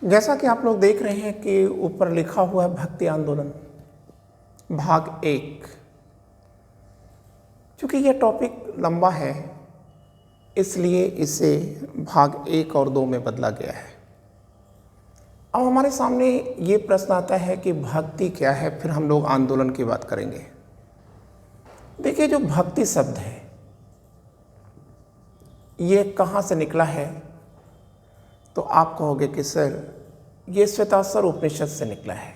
जैसा कि आप लोग देख रहे हैं कि ऊपर लिखा हुआ है भक्ति आंदोलन भाग 1। चूँकि यह टॉपिक लंबा है इसलिए इसे भाग 1 और 2 में बदला गया है। अब हमारे सामने ये प्रश्न आता है कि भक्ति क्या है, फिर हम लोग आंदोलन की बात करेंगे। देखिए, जो भक्ति शब्द है ये कहाँ से निकला है, तो आप कहोगे कि सर ये श्वेताश्वर उपनिषद से निकला है।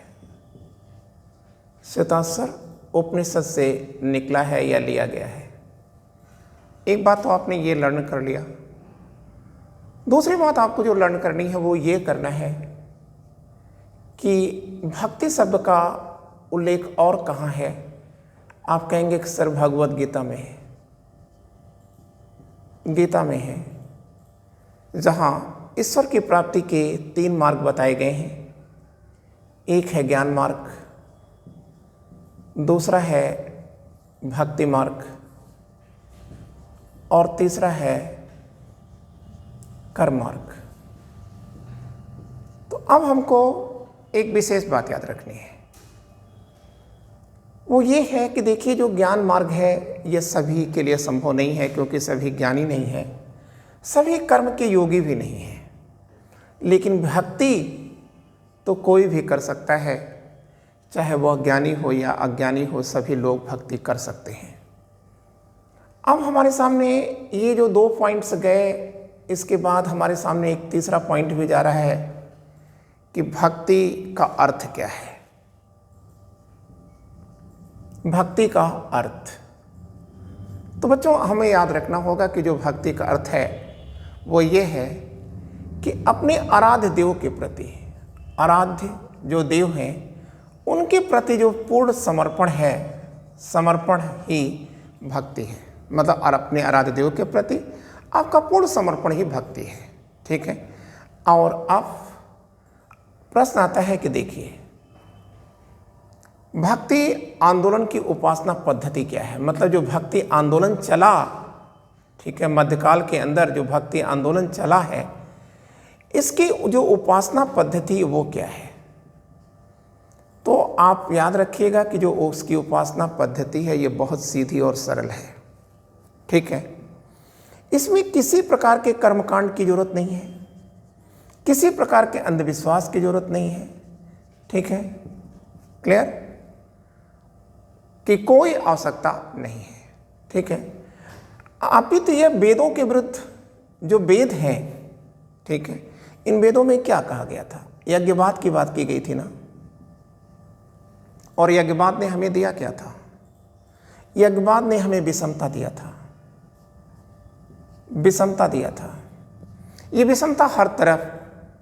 श्वेताश्वर उपनिषद से निकला है या लिया गया है। एक बात तो आपने ये लर्न कर लिया। दूसरी बात आपको जो लर्न करनी है वो ये करना है कि भक्ति शब्द का उल्लेख और कहाँ है। आप कहेंगे कि सर भगवद गीता में है। गीता में है, जहाँ ईश्वर की प्राप्ति के 3 मार्ग बताए गए हैं। एक है ज्ञान मार्ग, दूसरा है भक्ति मार्ग और तीसरा है कर्म मार्ग। तो अब हमको एक विशेष बात याद रखनी है, वो ये है कि देखिए, जो ज्ञान मार्ग है ये सभी के लिए संभव नहीं है, क्योंकि सभी ज्ञानी नहीं है, सभी कर्म के योगी भी नहीं है। लेकिन भक्ति तो कोई भी कर सकता है, चाहे वह ज्ञानी हो या अज्ञानी हो, सभी लोग भक्ति कर सकते हैं। अब हमारे सामने ये जो 2 पॉइंट्स गए, इसके बाद हमारे सामने एक तीसरा पॉइंट भी जा रहा है कि भक्ति का अर्थ क्या है। भक्ति का अर्थ, तो बच्चों हमें याद रखना होगा कि जो भक्ति का अर्थ है वो ये है कि अपने आराध्य देव के प्रति, आराध्य जो देव हैं उनके प्रति जो पूर्ण समर्पण है, समर्पण ही भक्ति है। मतलब अपने आराध्य देव के प्रति आपका पूर्ण समर्पण ही भक्ति है। ठीक है। और अब प्रश्न आता है कि देखिए, भक्ति आंदोलन की उपासना पद्धति क्या है। मतलब जो भक्ति आंदोलन चला, ठीक है, मध्यकाल के अंदर जो भक्ति आंदोलन चला है, इसकी जो उपासना पद्धति वो क्या है। तो आप याद रखिएगा कि जो उसकी उपासना पद्धति है ये बहुत सीधी और सरल है। ठीक है। इसमें किसी प्रकार के कर्मकांड की जरूरत नहीं है, किसी प्रकार के अंधविश्वास की जरूरत नहीं है। ठीक है, क्लियर, कि कोई आवश्यकता नहीं है। ठीक है। अपितु ये वेदों के विरुद्ध जो वेद हैं, ठीक है, इन वेदों में क्या कहा गया था। यज्ञवाद की बात की गई थी ना, और यज्ञवाद ने हमें दिया क्या था। यज्ञवाद ने हमें विषमता दिया था, विषमता दिया था। ये विषमता हर तरफ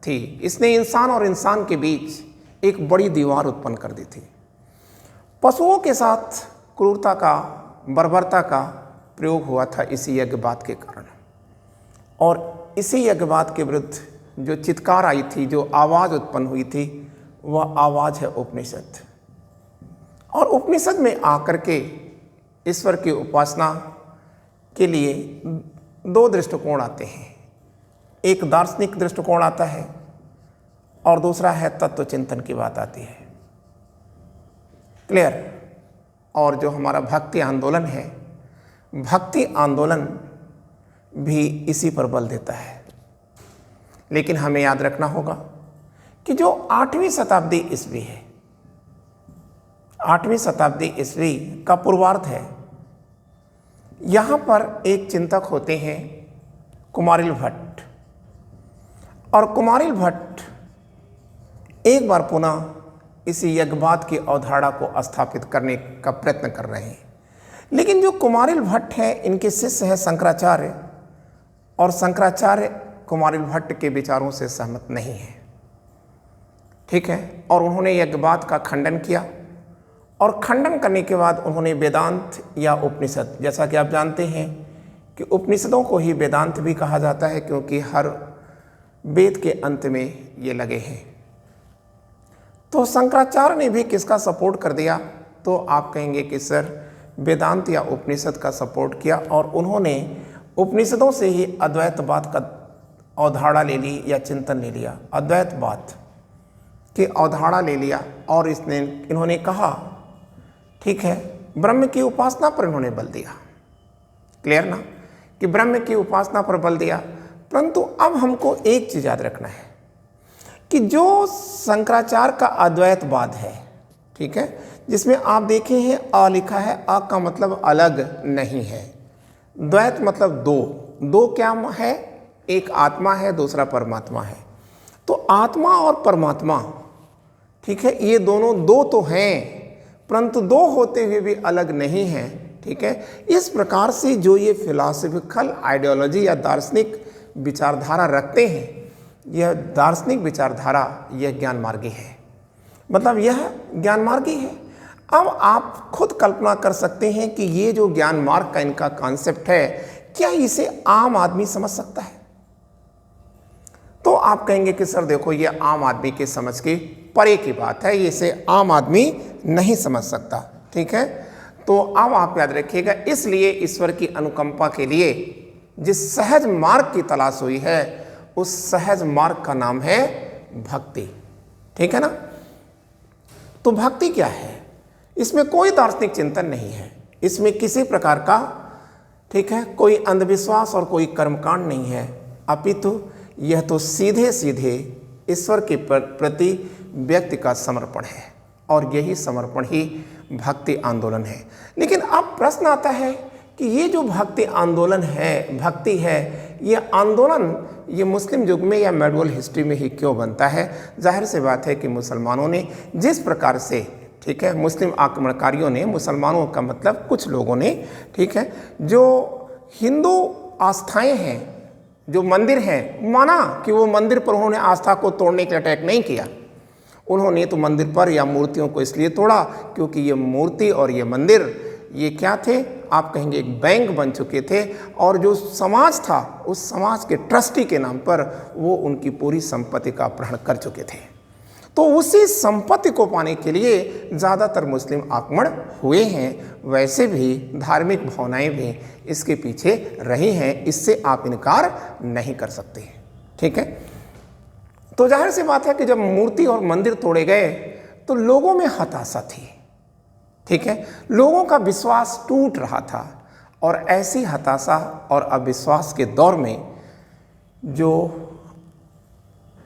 थी। इसने इंसान और इंसान के बीच एक बड़ी दीवार उत्पन्न कर दी थी। पशुओं के साथ क्रूरता का, बर्बरता का प्रयोग हुआ था इसी यज्ञवाद के कारण। और इसी यज्ञवाद के विरुद्ध जो चित्कार आई थी, जो आवाज़ उत्पन्न हुई थी, वह आवाज़ है उपनिषद। और उपनिषद में आकर के ईश्वर की उपासना के लिए 2 दृष्टिकोण आते हैं। एक दार्शनिक दृष्टिकोण आता है और दूसरा है तत्व चिंतन की बात आती है। क्लियर। और जो हमारा भक्ति आंदोलन है, भक्ति आंदोलन भी इसी पर बल देता है। लेकिन हमें याद रखना होगा कि जो 8वीं शताब्दी ईस्वी है, 8वीं शताब्दी ईस्वी का पूर्वार्ध है, यहाँ पर एक चिंतक होते हैं कुमारिल भट्ट। और कुमारिल भट्ट एक बार पुनः इसी यज्ञवाद की अवधारणा को स्थापित करने का प्रयत्न कर रहे हैं। लेकिन जो कुमारिल भट्ट हैं, इनके शिष्य हैं शंकराचार्य, और शंकराचार्य कुमारिल भट्ट के विचारों से सहमत नहीं है। ठीक है। और उन्होंने यज्ञवाद का खंडन किया, और खंडन करने के बाद उन्होंने वेदांत या उपनिषद, जैसा कि आप जानते हैं कि उपनिषदों को ही वेदांत भी कहा जाता है, क्योंकि हर वेद के अंत में ये लगे हैं। तो शंकराचार्य ने भी किसका सपोर्ट कर दिया, तो आप कहेंगे कि सर वेदांत या उपनिषद का सपोर्ट किया, और उन्होंने उपनिषदों से ही अद्वैतवाद का अवधारणा ले ली या चिंतन ले लिया, अद्वैतवाद की अवधारणा ले लिया और इन्होंने कहा, ठीक है, ब्रह्म की उपासना पर इन्होंने बल दिया। क्लियर ना, कि ब्रह्म की उपासना पर बल दिया। परंतु अब हमको एक चीज याद रखना है कि जो शंकराचार्य का अद्वैतवाद है, ठीक है, जिसमें आप देखें हैं अ लिखा है, अ का मतलब अलग नहीं है, द्वैत मतलब दो, दो क्या है, एक आत्मा है, दूसरा परमात्मा है। तो आत्मा और परमात्मा, ठीक है, ये दोनों दो तो हैं, परंतु दो होते हुए भी अलग नहीं हैं, ठीक है। इस प्रकार से जो ये फिलॉसफिकल आइडियोलॉजी या दार्शनिक विचारधारा रखते हैं, यह दार्शनिक विचारधारा, यह ज्ञान मार्गी है, मतलब यह ज्ञान मार्गी है। अब आप खुद कल्पना कर सकते हैं कि ये जो ज्ञान मार्ग का इनका कॉन्सेप्ट है, क्या इसे आम आदमी समझ सकता है? तो आप कहेंगे कि सर देखो, ये आम आदमी के समझ की परे की बात है, इसे आम आदमी नहीं समझ सकता, ठीक है। तो अब आप याद रखिएगा, इसलिए ईश्वर की अनुकंपा के लिए जिस सहज मार्ग की तलाश हुई है, उस सहज मार्ग का नाम है भक्ति, ठीक है ना। तो भक्ति क्या है? इसमें कोई दार्शनिक चिंतन नहीं है, इसमें किसी प्रकार का, ठीक है, कोई अंधविश्वास और कोई कर्मकांड नहीं है, अपितु यह तो सीधे सीधे ईश्वर के प्रति व्यक्ति का समर्पण है, और यही समर्पण ही भक्ति आंदोलन है। लेकिन अब प्रश्न आता है कि ये जो भक्ति आंदोलन है, भक्ति है, ये आंदोलन ये मुस्लिम युग में या मेडुअल हिस्ट्री में ही क्यों बनता है? जाहिर सी बात है कि मुसलमानों ने जिस प्रकार से, ठीक है, मुस्लिम आक्रमणकारियों ने, मुसलमानों का मतलब कुछ लोगों ने, ठीक है, जो हिंदू आस्थाएं हैं, जो मंदिर हैं, माना कि वो मंदिर पर उन्होंने आस्था को तोड़ने के अटैक नहीं किया, उन्होंने तो मंदिर पर या मूर्तियों को इसलिए तोड़ा क्योंकि ये मूर्ति और ये मंदिर, ये क्या थे, आप कहेंगे एक बैंक बन चुके थे, और जो समाज था, उस समाज के ट्रस्टी के नाम पर वो उनकी पूरी संपत्ति का अपहरण कर चुके थे। तो उसी संपत्ति को पाने के लिए ज़्यादातर मुस्लिम आक्रमण हुए हैं। वैसे भी धार्मिक भावनाएं भी इसके पीछे रही हैं, इससे आप इनकार नहीं कर सकते, ठीक है। तो जाहिर सी बात है कि जब मूर्ति और मंदिर तोड़े गए तो लोगों में हताशा थी, ठीक है, लोगों का विश्वास टूट रहा था, और ऐसी हताशा और अविश्वास के दौर में जो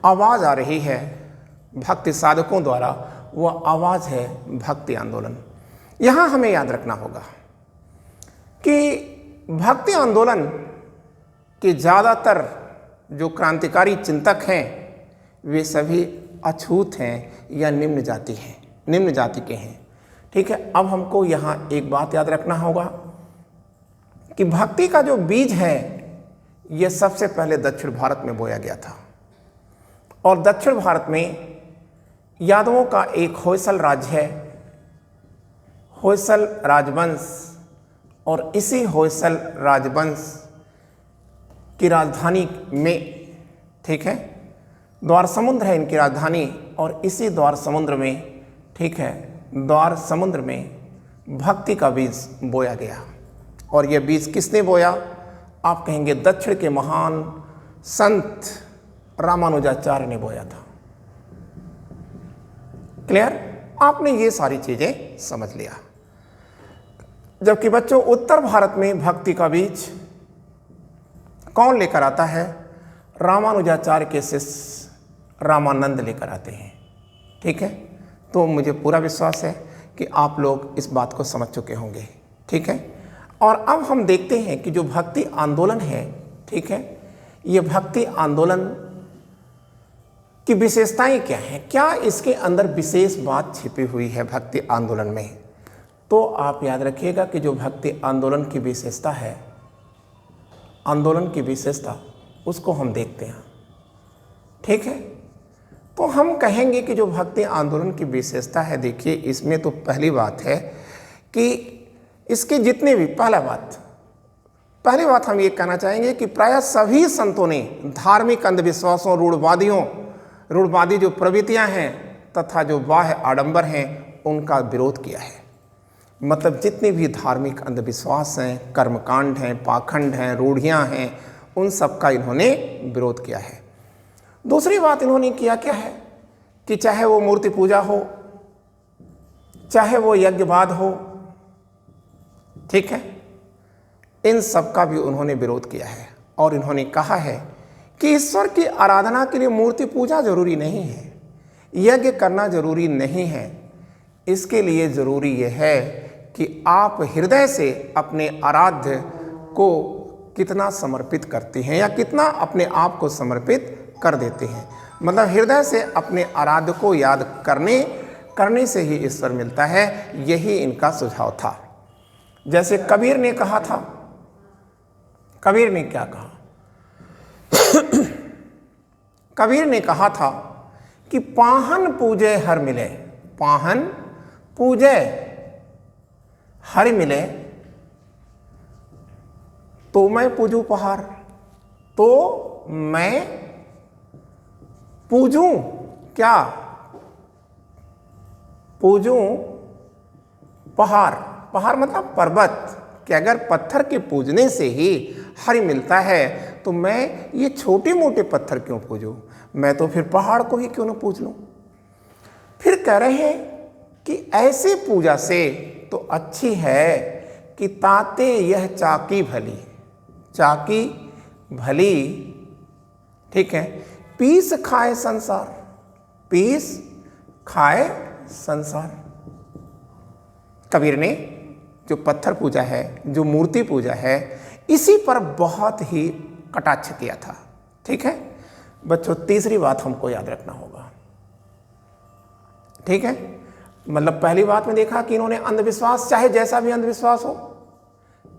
आवाज़ आ रही है भक्ति साधकों द्वारा, वह आवाज़ है भक्ति आंदोलन। यहाँ हमें याद रखना होगा कि भक्ति आंदोलन के ज़्यादातर जो क्रांतिकारी चिंतक हैं, वे सभी अछूत हैं या निम्न जाति हैं, निम्न जाति के हैं, ठीक है। अब हमको यहाँ एक बात याद रखना होगा कि भक्ति का जो बीज है, यह सबसे पहले दक्षिण भारत में बोया गया था, और दक्षिण भारत में यादवों का एक होयसल राज्य है, होयसल राजवंश, और इसी होयसल राजवंश की राजधानी में, ठीक है, द्वार समुद्र है इनकी राजधानी, और इसी द्वार समुद्र में, ठीक है, द्वार समुद्र में भक्ति का बीज बोया गया। और यह बीज किसने बोया? आप कहेंगे दक्षिण के महान संत रामानुजाचार्य ने बोया था। क्लियर? आपने ये सारी चीजें समझ लिया। जबकि बच्चों, उत्तर भारत में भक्ति का बीज कौन लेकर आता है? रामानुजाचार्य के शिष्य रामानंद लेकर आते हैं, ठीक है। तो मुझे पूरा विश्वास है कि आप लोग इस बात को समझ चुके होंगे, ठीक है। और अब हम देखते हैं कि जो भक्ति आंदोलन है, ठीक है, ये भक्ति आंदोलन की विशेषताएं क्या हैं? क्या इसके अंदर विशेष बात छिपी हुई है भक्ति आंदोलन में? तो आप याद रखिएगा कि जो भक्ति आंदोलन की विशेषता है, आंदोलन की विशेषता, उसको हम देखते हैं, ठीक है। तो हम कहेंगे कि जो भक्ति आंदोलन की विशेषता है, देखिए इसमें तो पहली बात है कि इसके जितने भी, पहली बात हम ये कहना चाहेंगे कि प्रायः सभी संतों ने धार्मिक अंधविश्वासों, रूढ़वादी जो प्रवृत्तियां हैं तथा जो बाह्य आडंबर हैं, उनका विरोध किया है। मतलब जितने भी धार्मिक अंधविश्वास हैं, कर्मकांड हैं, पाखंड हैं, रूढ़ियाँ हैं, उन सब का इन्होंने विरोध किया है। दूसरी बात इन्होंने किया क्या है कि चाहे वो मूर्ति पूजा हो, चाहे वो यज्ञवाद हो, ठीक है, इन सब का भी उन्होंने विरोध किया है। और इन्होंने कहा है कि ईश्वर की आराधना के लिए मूर्ति पूजा जरूरी नहीं है, यज्ञ करना जरूरी नहीं है। इसके लिए जरूरी यह है कि आप हृदय से अपने आराध्य को कितना समर्पित करते हैं या कितना अपने आप को समर्पित कर देते हैं। मतलब हृदय से अपने आराध्य को याद करने से ही ईश्वर मिलता है। यही इनका सुझाव था। जैसे कबीर ने कहा था, कबीर ने क्या कहा? कबीर ने कहा था कि पाहन पूजे हर मिले, पाहन पूजे हर मिले, तो मैं पूजू पहाड़, तो मैं पूजूं क्या? पूजूं पहाड़। पहाड़ मतलब पर्वत, कि अगर पत्थर के पूजने से ही हरि मिलता है तो मैं ये छोटे मोटे पत्थर क्यों पूजूं? मैं तो फिर पहाड़ को ही क्यों ना पूज लूं? फिर कह रहे हैं कि ऐसी पूजा से तो अच्छी है कि ताते यह चाकी भली, चाकी भली, ठीक है, पीस खाए संसार, पीस खाए संसार। कबीर ने जो पत्थर पूजा है, जो मूर्ति पूजा है, इसी पर बहुत ही कटाक्ष किया था। ठीक है बच्चों, तीसरी बात हमको याद रखना होगा। ठीक है, मतलब पहली बात में देखा कि इन्होंने अंधविश्वास, चाहे जैसा भी अंधविश्वास हो,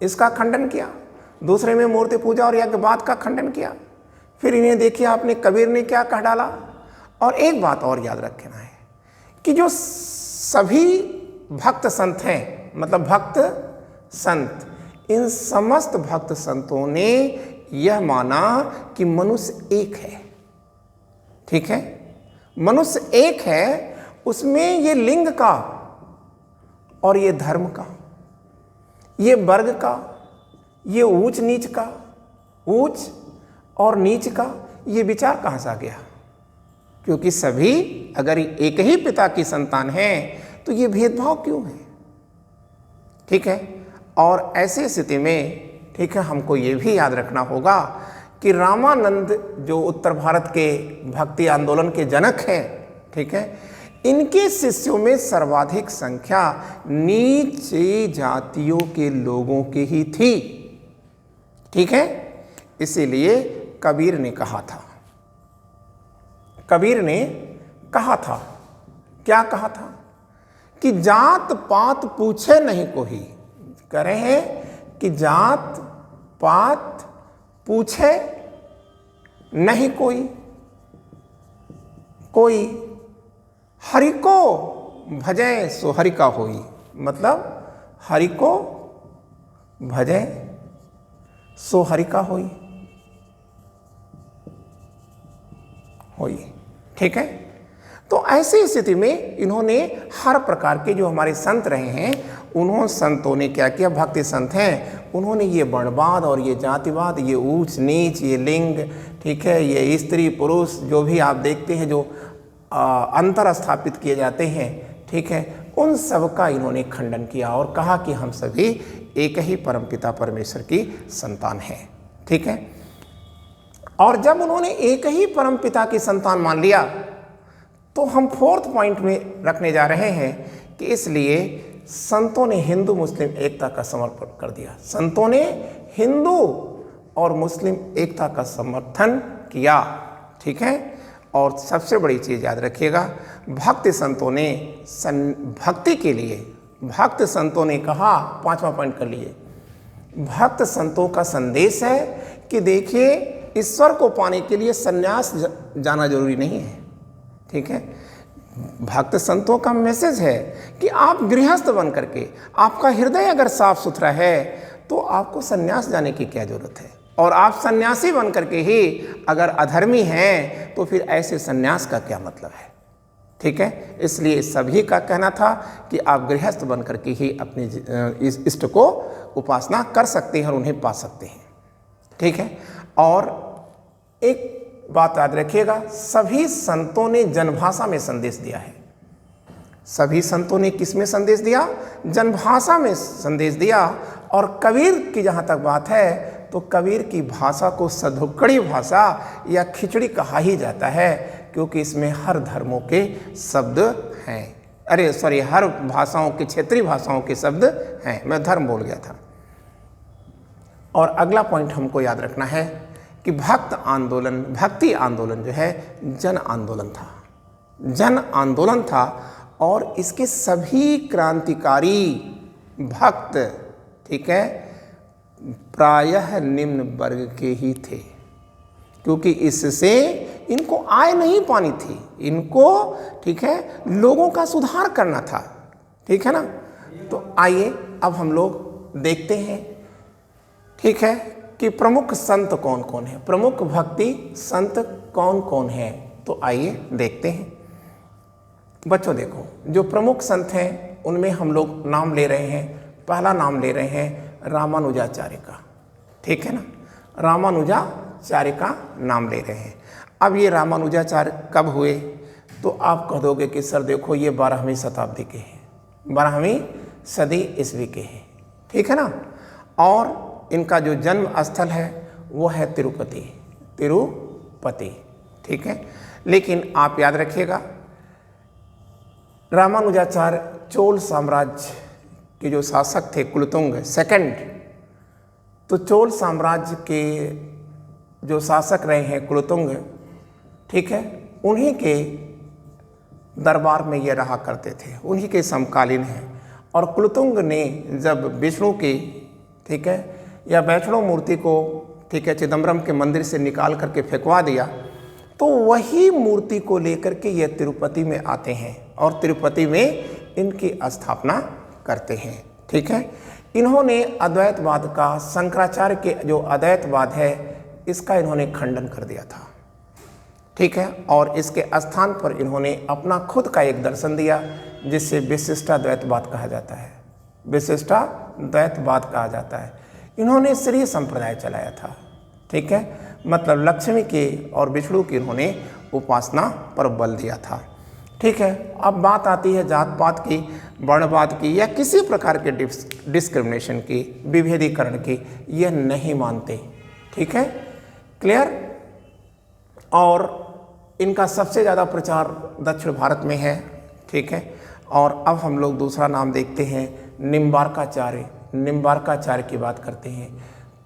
इसका खंडन किया। दूसरे में मूर्ति पूजा और यज्ञवाद का खंडन किया। फिर इन्हें देखिए आपने कबीर ने क्या कह डाला। और एक बात और याद रखना है कि जो सभी भक्त संत हैं, मतलब भक्त संत, इन समस्त भक्त संतों ने यह माना कि मनुष्य एक है। ठीक है, मनुष्य एक है, उसमें ये लिंग का और ये धर्म का, ये वर्ग का, ये ऊंच नीच का, ऊंच और नीच का ये विचार कहां से आ गया? क्योंकि सभी अगर एक ही पिता की संतान हैं तो ये भेदभाव क्यों है? ठीक है, और ऐसी स्थिति में ठीक है हमको ये भी याद रखना होगा कि रामानंद जो उत्तर भारत के भक्ति आंदोलन के जनक हैं, ठीक है, इनके शिष्यों में सर्वाधिक संख्या नीचे जातियों के लोगों की ही थी। ठीक है, इसीलिए कबीर ने कहा था, कबीर ने कहा था, क्या कहा था कि जात पात पूछे नहीं कोई। कह रहे हैं कि जात पात पूछे नहीं कोई, कोई हरि को भजे सो हरि का होई। मतलब हरि को भजे सो हरि का होई। ठीक है, तो ऐसी स्थिति में इन्होंने हर प्रकार के जो हमारे संत रहे हैं, उन्होंने संतों ने क्या किया, भक्ति संत हैं, उन्होंने ये वर्णवाद और ये जातिवाद, ये ऊंच नीच, ये लिंग, ठीक है, ये स्त्री पुरुष जो भी आप देखते हैं जो अंतर स्थापित किए जाते हैं, ठीक है, उन सब का इन्होंने खंडन किया और कहा कि हम सभी एक ही परमपिता परमेश्वर की संतान हैं। ठीक है, और जब उन्होंने एक ही परमपिता की संतान मान लिया तो हम फोर्थ पॉइंट में रखने जा रहे हैं कि इसलिए संतों ने हिंदू मुस्लिम एकता का समर्थन कर दिया। संतों ने हिंदू और मुस्लिम एकता का समर्थन किया। ठीक है, और सबसे बड़ी चीज़ याद रखिएगा, भक्ति संतों ने भक्ति के लिए, भक्त संतों ने कहा, पांचवा पॉइंट कर लिए, भक्त संतों का संदेश है कि देखिए ईश्वर को पाने के लिए संन्यास जाना जरूरी नहीं है। ठीक है, भक्त संतों का मैसेज है कि आप गृहस्थ बन करके, आपका हृदय अगर साफ सुथरा है तो आपको संन्यास जाने की क्या जरूरत है, और आप सन्यासी बन करके ही अगर अधर्मी हैं तो फिर ऐसे संन्यास का क्या मतलब है। ठीक है, इसलिए सभी का कहना था कि आप गृहस्थ बन करके ही अपने इष्ट को उपासना कर सकते हैं और उन्हें पा सकते हैं। ठीक है, और एक बात याद रखिएगा, सभी संतों ने जनभाषा में संदेश दिया है। सभी संतों ने किस में संदेश दिया? जनभाषा में संदेश दिया। और कबीर की जहाँ तक बात है तो कबीर की भाषा को सधुक्कड़ी भाषा या खिचड़ी कहा ही जाता है, क्योंकि इसमें हर धर्मों के शब्द हैं। अरे सॉरी, हर भाषाओं के, क्षेत्रीय भाषाओं के शब्द हैं। मैं धर्म बोल गया था। और अगला पॉइंट हमको याद रखना है कि भक्ति आंदोलन जो है जन आंदोलन था। जन आंदोलन था और इसके सभी क्रांतिकारी भक्त, ठीक है, प्रायः निम्न वर्ग के ही थे, क्योंकि इससे इनको आय नहीं पानी थी, इनको, ठीक है, लोगों का सुधार करना था। ठीक है ना। तो आइए अब हम लोग देखते हैं, ठीक है, कि प्रमुख संत कौन कौन है, प्रमुख भक्ति संत कौन कौन है। तो आइए देखते हैं। बच्चों देखो, जो प्रमुख संत हैं उनमें हम लोग नाम ले रहे हैं। पहला नाम ले रहे हैं रामानुजाचार्य का। ठीक है ना, रामानुजाचार्य का नाम ले रहे हैं। अब ये रामानुजाचार्य कब हुए? तो आप कह दोगे कि सर देखो ये 12वीं शताब्दी के हैं, 12वीं सदी ईस्वी के हैं। ठीक है ना। और इनका जो जन्म स्थल है वो है तिरुपति। ठीक है। लेकिन आप याद रखिएगा, रामानुजाचार्य चोल साम्राज्य के जो शासक थे कुलोत्तुंग सेकंड, तो चोल साम्राज्य के जो शासक रहे हैं कुलोत्तुंग, ठीक है, उन्हीं के दरबार में ये रहा करते थे, उन्हीं के समकालीन हैं। और कुलोत्तुंग ने जब विष्णु की, ठीक है, या वैष्णव मूर्ति को, ठीक है, चिदम्बरम के मंदिर से निकाल करके फेंकवा दिया, तो वही मूर्ति को लेकर के ये तिरुपति में आते हैं और तिरुपति में इनकी स्थापना करते हैं। ठीक है। इन्होंने अद्वैतवाद का, शंकराचार्य के जो अद्वैतवाद है इसका इन्होंने खंडन कर दिया था। ठीक है। और इसके स्थान पर इन्होंने अपना खुद का एक दर्शन दिया जिसे विशिष्टाद्वैतवाद कहा जाता है। विशिष्टाद्वैतवाद कहा जाता है। इन्होंने श्री संप्रदाय चलाया था। ठीक है। मतलब लक्ष्मी के और विष्णु की इन्होंने उपासना पर बल दिया था। ठीक है। अब बात आती है जात पात की, वर्णवाद की, या किसी प्रकार के डिस्क्रिमिनेशन की, विभेदीकरण की, यह नहीं मानते। ठीक है। क्लियर। और इनका सबसे ज़्यादा प्रचार दक्षिण भारत में है। ठीक है। और अब हम लोग दूसरा नाम देखते हैं, निम्बार्काचार्य। निम्बार्काचार्य की बात करते हैं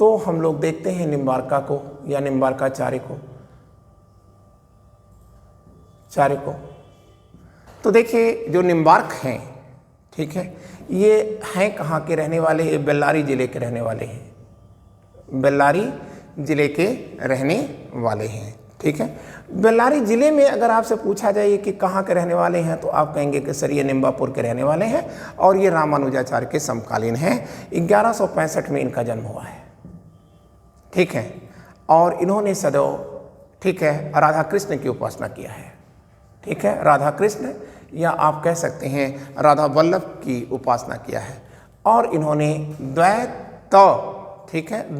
तो हम लोग देखते हैं निम्बार्का को या निम्बार्काचार्य को। तो देखिए जो निम्बार्क हैं, ठीक है, ये हैं कहाँ के रहने वाले? ये बेल्लारी ज़िले के रहने वाले हैं। बेल्लारी ज़िले के रहने वाले हैं। ठीक है। बेल्लारी ज़िले में अगर आपसे पूछा जाए कि कहाँ के रहने वाले हैं तो आप कहेंगे कि सर ये निम्बापुर के रहने वाले हैं और ये रामानुजाचार्य के समकालीन हैं। 1165 में इनका जन्म हुआ है। ठीक है। और इन्होंने सदैव, ठीक है, राधा कृष्ण की उपासना किया है। ठीक है। राधा कृष्ण या आप कह सकते हैं राधा वल्लभ की उपासना किया है। और इन्होंने द्वैत, ठीक है,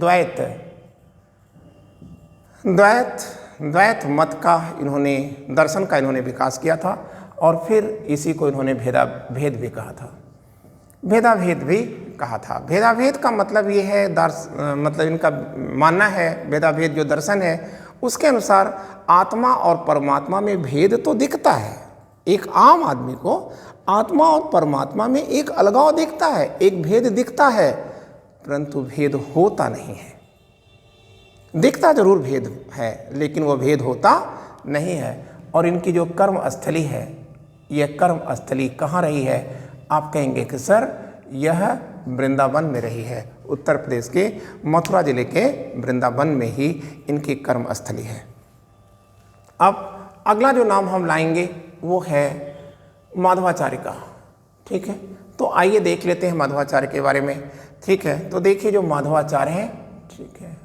द्वैत मत का इन्होंने, दर्शन का इन्होंने विकास किया था। और फिर इसी को इन्होंने भेदाभेद भी कहा था। भेदाभेद भी कहा था। भेदाभेद का मतलब ये है, मतलब इनका मानना है, भेदाभेद जो दर्शन है उसके अनुसार आत्मा और परमात्मा में भेद तो दिखता है। एक आम आदमी को आत्मा और परमात्मा में एक अलगाव दिखता है, एक भेद दिखता है, परंतु भेद होता नहीं है। दिखता जरूर भेद है लेकिन वह भेद होता नहीं है। और इनकी जो कर्म स्थली है, यह कर्म स्थली कहाँ रही है? आप कहेंगे कि सर यह वृंदावन में रही है। उत्तर प्रदेश के मथुरा जिले के वृंदावन में ही इनकी कर्म स्थली है। अब अगला जो नाम हम लाएंगे वो है माधवाचार्य का। ठीक है। तो आइए देख लेते हैं माधवाचार्य के बारे में। ठीक है। तो देखिए जो माधवाचार्य हैं, ठीक है,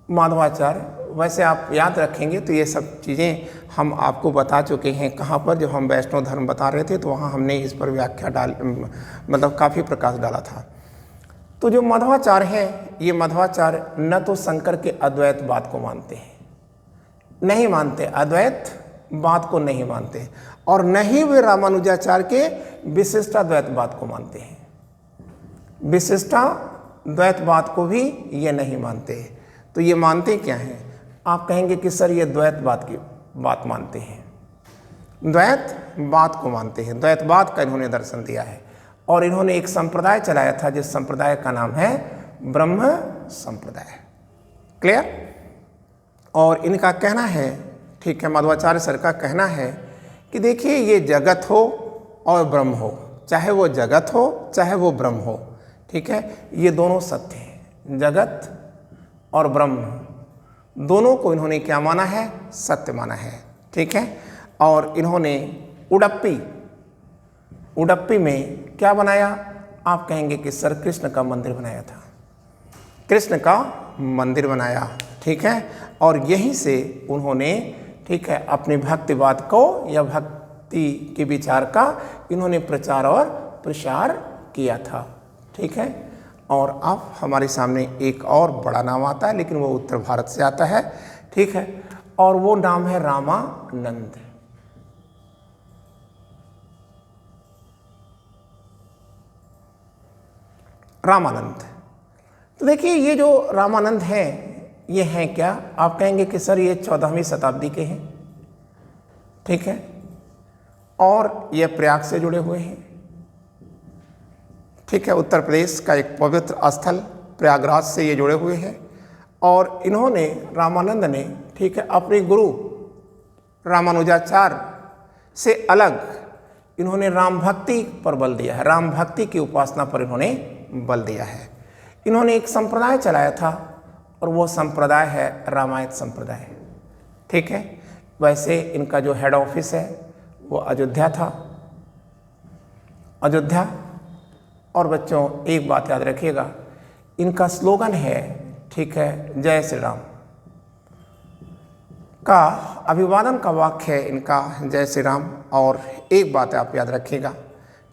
माधवाचार्य, वैसे आप याद रखेंगे तो ये सब चीज़ें हम आपको बता चुके हैं। कहाँ पर? जब हम वैष्णव धर्म बता रहे थे तो वहाँ हमने इस पर व्याख्या मतलब काफ़ी प्रकाश डाला था। तो जो मध्वाचार्य हैं, ये मध्वाचार्य न तो शंकर के अद्वैत बात को मानते हैं, नहीं मानते, अद्वैत बात को नहीं मानते, और न ही वे रामानुजाचार्य के विशिष्टाद्वैत बात को मानते हैं। विशिष्टाद्वैत बात को भी ये नहीं मानते। तो ये मानते क्या हैं? आप कहेंगे कि सर ये द्वैत बात मानते हैं, द्वैत बात को मानते हैं, द्वैतवाद का इन्होंने दर्शन दिया है। और इन्होंने एक संप्रदाय चलाया था जिस संप्रदाय का नाम है ब्रह्म संप्रदाय। क्लियर? और इनका कहना है, ठीक है, मध्वाचार्य सर का कहना है कि देखिए ये जगत हो और ब्रह्म हो, चाहे वो जगत हो चाहे वो ब्रह्म हो, ठीक है, ये दोनों सत्य हैं। जगत और ब्रह्म दोनों को इन्होंने क्या माना है? सत्य माना है। ठीक है। और इन्होंने उडप्पी में क्या बनाया? आप कहेंगे कि सर कृष्ण का मंदिर बनाया था, कृष्ण का मंदिर बनाया। ठीक है। और यहीं से उन्होंने, ठीक है, अपनी भक्तिवाद को या भक्ति के विचार का इन्होंने प्रचार और प्रसार किया था। ठीक है। और अब हमारे सामने एक और बड़ा नाम आता है, लेकिन वो उत्तर भारत से आता है। ठीक है। और वो नाम है रामानंद। रामानंद। तो देखिए ये जो रामानंद हैं, ये हैं क्या? आप कहेंगे कि सर ये 14वीं शताब्दी के हैं। ठीक है। और ये प्रयाग से जुड़े हुए हैं। ठीक है। उत्तर प्रदेश का एक पवित्र स्थल प्रयागराज से ये जुड़े हुए हैं। और इन्होंने, रामानंद ने, ठीक है, अपने गुरु रामानुजाचार्य से अलग इन्होंने राम भक्ति पर बल दिया है, राम भक्ति की उपासना पर इन्होंने बल दिया है। इन्होंने एक संप्रदाय चलाया था और वो संप्रदाय है रामायण संप्रदाय। ठीक है। वैसे इनका जो हेड ऑफिस है वो अयोध्या था, अयोध्या। और बच्चों एक बात याद रखिएगा, इनका स्लोगन है, ठीक है, जय श्री राम का अभिवादन का वाक्य है इनका जय श्री राम। और एक बात आप याद रखिएगा,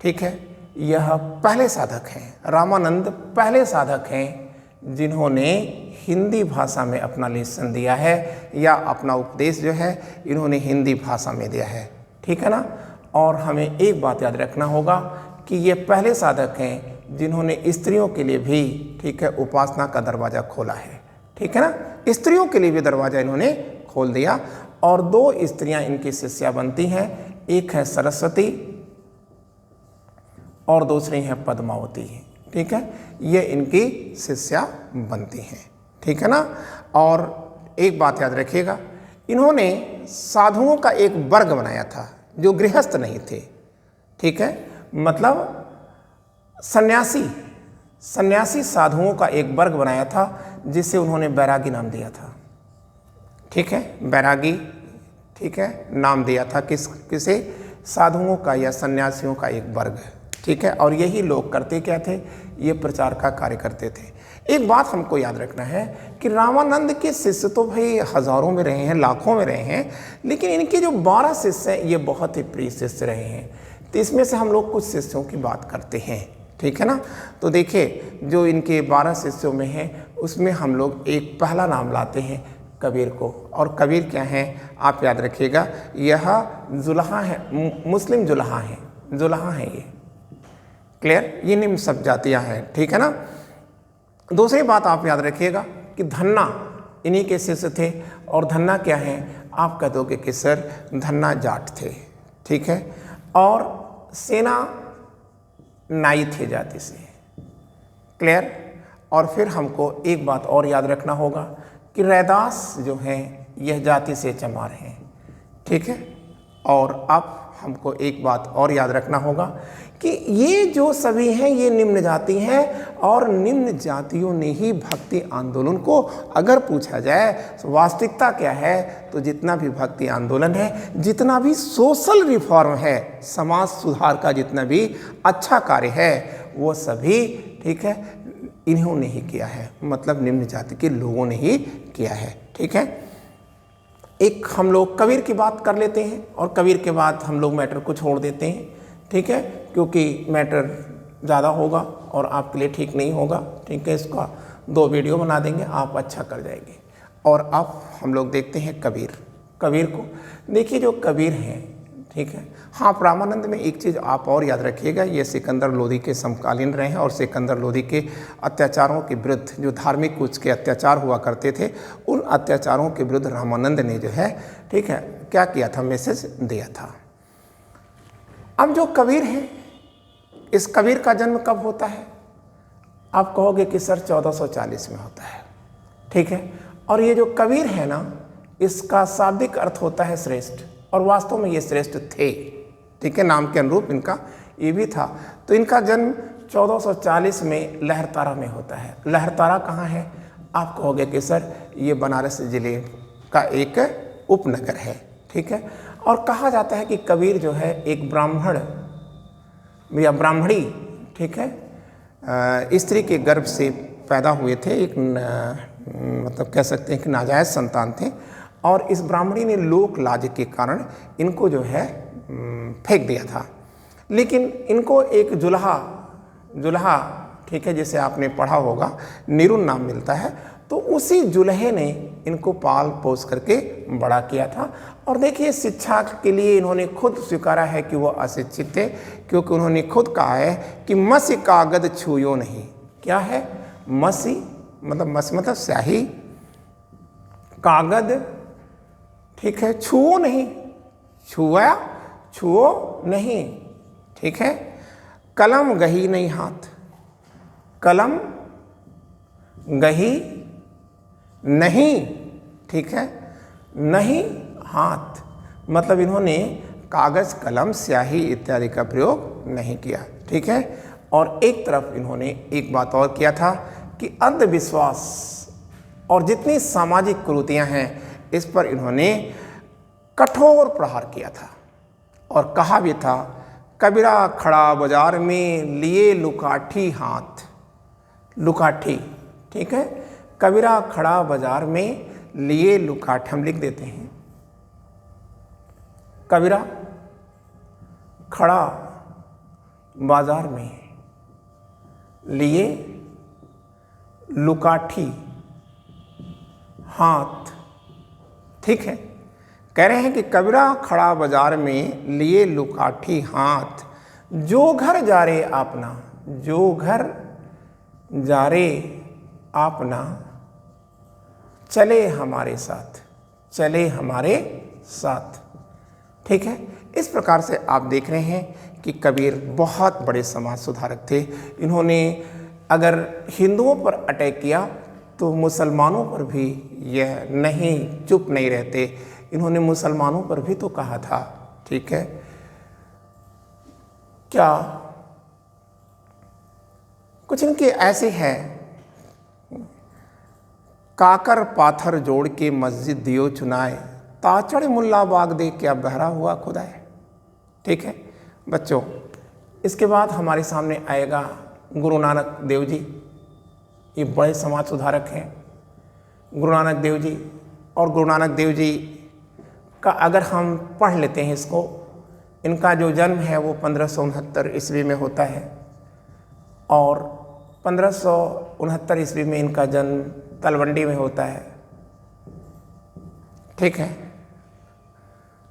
ठीक है, यह पहले साधक हैं, रामानंद पहले साधक हैं जिन्होंने हिंदी भाषा में अपना लेसन दिया है या अपना उपदेश जो है इन्होंने हिंदी भाषा में दिया है। ठीक है ना। और हमें एक बात याद रखना होगा कि ये पहले साधक हैं जिन्होंने स्त्रियों के लिए भी, ठीक है, उपासना का दरवाज़ा खोला है। ठीक है ना। स्त्रियों के लिए भी दरवाज़ा इन्होंने खोल दिया। और दो स्त्रियां इनकी शिष्या बनती हैं, एक है सरस्वती और दूसरी है पद्मावती। ठीक है। ये इनकी शिष्या बनती हैं। ठीक है ना। और एक बात याद रखिएगा, इन्होंने साधुओं का एक वर्ग बनाया था जो गृहस्थ नहीं थे। ठीक है। मतलब सन्यासी साधुओं का एक वर्ग बनाया था जिसे उन्होंने बैरागी नाम दिया था। ठीक है। बैरागी, ठीक है, नाम दिया था किसे? साधुओं का या सन्यासियों का एक वर्ग। ठीक है। और यही लोग करते क्या थे? ये प्रचार का कार्य करते थे। एक बात हमको याद रखना है कि रामानंद के शिष्य तो भाई हजारों में रहे हैं, लाखों में रहे हैं, लेकिन इनके जो 12 शिष्य हैं ये बहुत ही प्रिय शिष्य रहे हैं। तो इसमें से हम लोग कुछ शिष्यों की बात करते हैं। ठीक है ना। तो देखिए जो इनके 12 शिष्यों में हैं उसमें हम लोग एक पहला नाम लाते हैं कबीर को। और कबीर क्या हैं आप याद रखिएगा, यह जुल्हा है, मुस्लिम जुल्हा हैं, जुल्हा हैं ये। क्लियर? ये निम्न सब जातियाँ हैं। ठीक है ना। दूसरी बात आप याद रखिएगा कि धन्ना इन्हीं के शिष्य थे। और धन्ना क्या है? आप कह दोगे कि सर धन्ना जाट थे। ठीक है। और सेना नाई थे जाति से। क्लियर? और फिर हमको एक बात और याद रखना होगा कि रैदास जो हैं यह जाति से चमार हैं। ठीक है। और अब हमको एक बात और याद रखना होगा कि ये जो सभी हैं ये निम्न जाति हैं। और निम्न जातियों ने ही भक्ति आंदोलन को अगर पूछा जाए तो वास्तविकता क्या है, तो जितना भी भक्ति आंदोलन है, जितना भी सोशल रिफॉर्म है, समाज सुधार का जितना भी अच्छा कार्य है, वो सभी, ठीक है, इन्होंने ही किया है, मतलब निम्न जाति के लोगों ने ही किया है। ठीक है। एक हम लोग कबीर की बात कर लेते हैं और कबीर के बाद हम लोग मैटर को छोड़ देते हैं। ठीक है। क्योंकि मैटर ज़्यादा होगा और आपके लिए ठीक नहीं होगा, ठीक है। इसका 2 वीडियो बना देंगे, आप अच्छा कर जाएंगे। और अब हम लोग देखते हैं कबीर को। देखिए जो कबीर हैं, ठीक है, हाँ, प्रेमानंद में एक चीज़ आप और याद रखिएगा, ये सिकंदर लोदी के समकालीन रहे हैं और सिकंदर लोदी के अत्याचारों के विरुद्ध, जो धार्मिक कुछ के अत्याचार हुआ करते थे, उन अत्याचारों के विरुद्ध रामानंद ने जो है, ठीक है, क्या किया था, मैसेज दिया था। अब जो कबीर है, इस कबीर का जन्म कब होता है? आप कहोगे कि सर 1440 में होता है, ठीक है। और ये जो कबीर है ना, इसका शाब्दिक अर्थ होता है श्रेष्ठ, और वास्तव में ये श्रेष्ठ थे, ठीक है, नाम के अनुरूप इनका ये भी था। तो इनका जन्म 1440 में लहरतारा में होता है। लहरतारा कहाँ है? आप कहोगे कि सर ये बनारस जिले का एक उपनगर है, ठीक है। और कहा जाता है कि कबीर जो है एक ब्राह्मण या ब्राह्मणी, ठीक है, स्त्री के गर्भ से पैदा हुए थे, एक मतलब कह सकते हैं कि नाजायज़ संतान थे। और इस ब्राह्मणी ने लोक लाज के कारण इनको जो है फेंक दिया था। लेकिन इनको एक जुल्हा, ठीक है, जिसे आपने पढ़ा होगा, निरुन नाम मिलता है, तो उसी जुल्हे ने इनको पाल पोस करके बड़ा किया था। और देखिए शिक्षा के लिए इन्होंने खुद स्वीकारा है कि वो अशिक्षित थे, क्योंकि उन्होंने खुद कहा है कि मसी कागद छूयो नहीं। क्या है मसी? मतलब स्याही, कागद, ठीक है, छुओ नहीं, छुओ नहीं, ठीक है। कलम गही नहीं हाथ, कलम गही नहीं, ठीक है, नहीं हाथ, मतलब इन्होंने कागज, कलम, स्याही इत्यादि का प्रयोग नहीं किया, ठीक है। और एक तरफ इन्होंने एक बात और किया था कि अंधविश्वास और जितनी सामाजिक कुरीतियां हैं, इस पर इन्होंने कठोर प्रहार किया था। और कहा भी था, कबीरा खड़ा बाजार में लिए लुकाठी हाथ, लुकाठी, ठीक है, कबीरा खड़ा बाजार में लिए लुकाठी, हम लिख देते हैं, कबीरा खड़ा बाजार में लिए लुकाठी हाथ, ठीक है। कह रहे हैं कि कबीरा खड़ा बाजार में लिए लुकाठी हाथ, जो घर जा रे आपना, जो घर जा रे आपना, चले हमारे साथ, चले हमारे साथ, ठीक है। इस प्रकार से आप देख रहे हैं कि कबीर बहुत बड़े समाज सुधारक थे। इन्होंने अगर हिंदुओं पर अटैक किया तो मुसलमानों पर भी यह नहीं, चुप नहीं रहते, इन्होंने मुसलमानों पर भी तो कहा था, ठीक है। क्या कुछ इनके ऐसे हैं, काकर पाथर जोड़ के मस्जिद दियो चुनाए, ताचड़ मुल्ला बाग दे क्या बहरा हुआ खुदा है, ठीक है बच्चों। इसके बाद हमारे सामने आएगा गुरु नानक देव जी। ये बड़े समाज सुधारक हैं गुरु नानक देव जी। और गुरु नानक देव जी का अगर हम पढ़ लेते हैं इसको, इनका जो जन्म है वो 1569 ईस्वी में होता है और 1569 ईस्वी में इनका जन्म तलवंडी में होता है, ठीक है।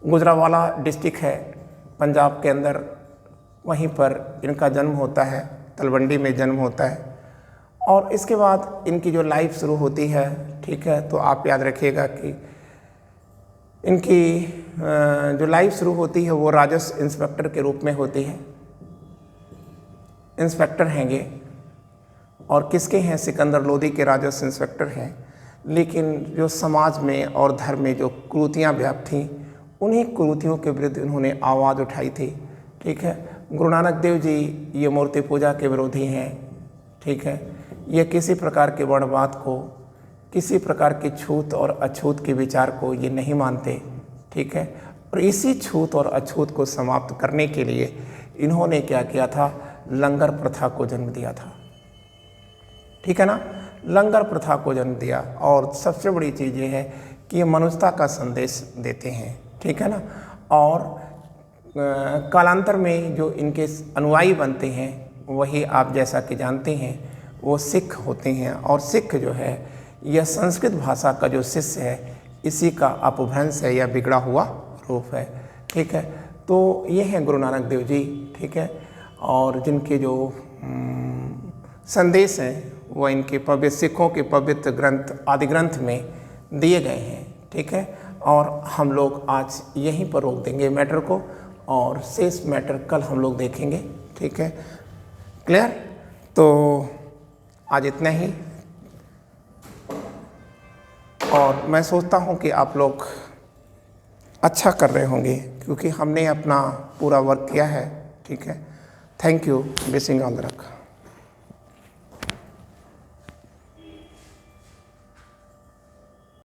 गुजरांवाला डिस्ट्रिक्ट है पंजाब के अंदर, वहीं पर इनका जन्म होता है, तलवंडी में जन्म होता है। और इसके बाद इनकी जो लाइफ शुरू होती है, ठीक है, तो आप याद रखिएगा कि इनकी जो लाइफ शुरू होती है वो राजस्व इंस्पेक्टर के रूप में होती है। इंस्पेक्टर हैंगे और किसके हैं? सिकंदर लोदी के राजस्व इंस्पेक्टर हैं। लेकिन जो समाज में और धर्म में जो कुरीतियाँ व्याप्त थीं, उन्हीं कुरीतियों के विरुद्ध इन्होंने आवाज़ उठाई थी, ठीक है। गुरु नानक देव जी ये मूर्ति पूजा के विरोधी हैं, ठीक है। ये किसी प्रकार के वर्णवाद को, किसी प्रकार की छूत और अछूत के विचार को ये नहीं मानते, ठीक है। और इसी छूत और अछूत को समाप्त करने के लिए इन्होंने क्या किया था? लंगर प्रथा को जन्म दिया था, ठीक है ना। लंगर प्रथा को जन्म दिया। और सबसे बड़ी चीज़ ये है कि ये मनुष्यता का संदेश देते हैं, ठीक है ना। और कालांतर में जो इनके अनुयायी बनते हैं वही आप जैसा कि जानते हैं वो सिख होते हैं, और सिख जो है यह संस्कृत भाषा का जो शिष्य है, इसी का अपभ्रंश है या बिगड़ा हुआ रूप है। ठीक है, तो ये हैं गुरु नानक देव जी। ठीक है, और जिनके जो संदेश हैं वो इनके पवित्र सिखों के पवित्र ग्रंथ आदि ग्रंथ में दिए गए हैं। ठीक है, और हम लोग आज यहीं पर रोक देंगे मैटर को, और शेष मैटर कल हम लोग देखेंगे। ठीक है, क्लियर? तो आज इतना ही, और मैं सोचता हूँ कि आप लोग अच्छा कर रहे होंगे क्योंकि हमने अपना पूरा वर्क किया है। ठीक है, thank you, wishing all the luck.